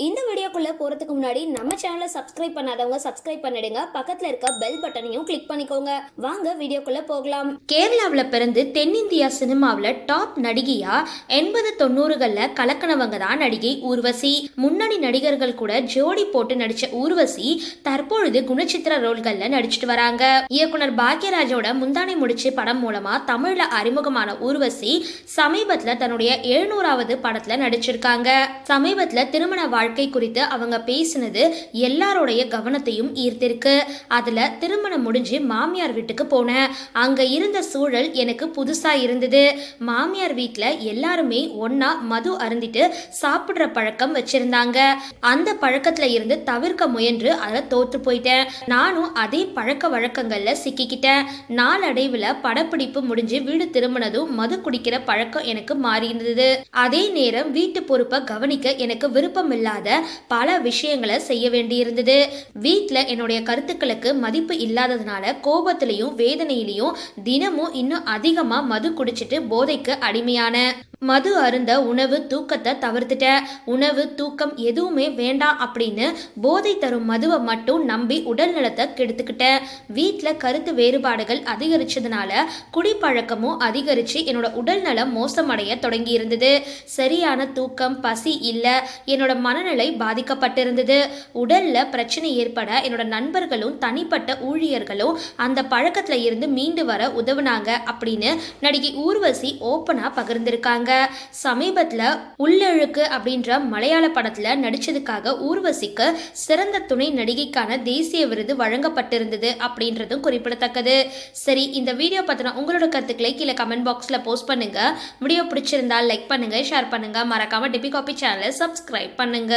இந்த வீடியோக்குள்ள போறதுக்கு முன்னாடி நம்ம சேனலை சப்ஸ்கிரைப் பண்ணாதவங்க சப்ஸ்கிரைப் பண்ணிடுங்க, பக்கத்துல இருக்க பெல் பட்டனையும் கிளிக் பண்ணிக்கோங்க. வாங்க வீடியோக்குள்ள போகலாம். கேரளாவில் பிறந்து தென்னிந்தியா சினிமாவில் டாப் நடிகையா 80-90களில் கலக்கினவங்க தான் நடிகை ஊர்வசி. முன்னணி நடிகர்கள் கூட ஜோடி போட்டு நடிச்ச ஊர்வசி தற்பொழுது குணச்சித்திர ரோல்களில் நடிச்சிட்டு வராங்க. இயக்குனர் பாக்யராஜோட முந்தானை முடிச்சு படம் மூலமா தமிழ்ல அறிமுகமான ஊர்வசி சமீபத்துல தன்னுடைய 700வது படத்துல நடிச்சிருக்காங்க. சமீபத்துல திருமண வாழ்க்கை குறித்து அவங்க பேசினது எல்லாரோடைய கவனத்தையும் ஈர்த்திருக்கு. அதுல திருமணம் முடிஞ்சு மாமியார் வீட்டுக்கு போனேன். அங்க இருந்த சூழல் எனக்கு புதுசா இருந்தது. மாமியார் வீட்டுல எல்லாருமே ஒன்னா மது அருந்திட்டு சாப்பிடுற பழக்கம் வச்சிருந்தாங்க. அந்த பழக்கத்துல இருந்து தவிர்க்க முயன்று அதை தோத்து போயிட்டேன். நானும் அதே பழக்க வழக்கங்கள்ல சிக்கிக்கிட்டேன். நாளடைவுல படப்பிடிப்பு முடிஞ்சு வீடு திரும்பினதும் மது குடிக்கிற பழக்கம் எனக்கு மாறி இருந்தது. அதே நேரம் வீட்டு பொறுப்பை கவனிக்க எனக்கு விருப்பம் இல்லாத பல விஷயங்களை செய்ய வேண்டியிருந்தது. வீட்டுல என்னுடைய கருத்துக்களுக்கு மதிப்பு இல்லாததுனால கோபத்திலையும் வேதனையிலையும் தினமும் இன்னும் அதிகமா மது குடிச்சிட்டு போதைக்கு அடிமையான மது அருந்த உணவு தூக்கத்தை தவிர்த்துட்டேன். உணவு தூக்கம் எதுவுமே வேண்டாம் அப்படின்னு போதை தரும் மதுவை மட்டும் நம்பி உடல் நலத்தை கெடுத்துக்கிட்டேன். வீட்டில் கருத்து வேறுபாடுகள் அதிகரிச்சதுனால குடிப்பழக்கமும் அதிகரித்து என்னோட உடல் நலம் மோசமடைய தொடங்கி இருந்தது. சரியான தூக்கம், பசி இல்லை. என்னோட மனநிலை பாதிக்கப்பட்டிருந்தது. உடல்ல பிரச்சனை ஏற்பட என்னோட நண்பர்களும் தனிப்பட்ட ஊழியர்களும் அந்த பழக்கத்துல இருந்து மீண்டு வர உதவுனாங்க அப்படின்னு நடிகை ஊர்வசி ஓப்பனா பகிர்ந்திருக்காங்க. சமீபத்துல உள்ளெழுக்கு அப்படின்ற மலையாள படத்துல நடிச்சதுக்காக ஊர்வசிக்கு சிறந்த துணை நடிகைக்கான தேசிய விருது வழங்கப்பட்டிருந்தது அப்படின்றதும் குறிப்பிடத்தக்கது. சரி, இந்த வீடியோ பத்தின உங்களோட கருத்துக்களை கீழே கமெண்ட் பாக்ஸ்ல போஸ்ட் பண்ணுங்க. வீடியோ பிடிச்சிருந்தா லைக் பண்ணுங்க, ஷேர் பண்ணுங்க, மறக்காம டிபி காபி சேனலை சப்ஸ்கிரைப் பண்ணுங்க.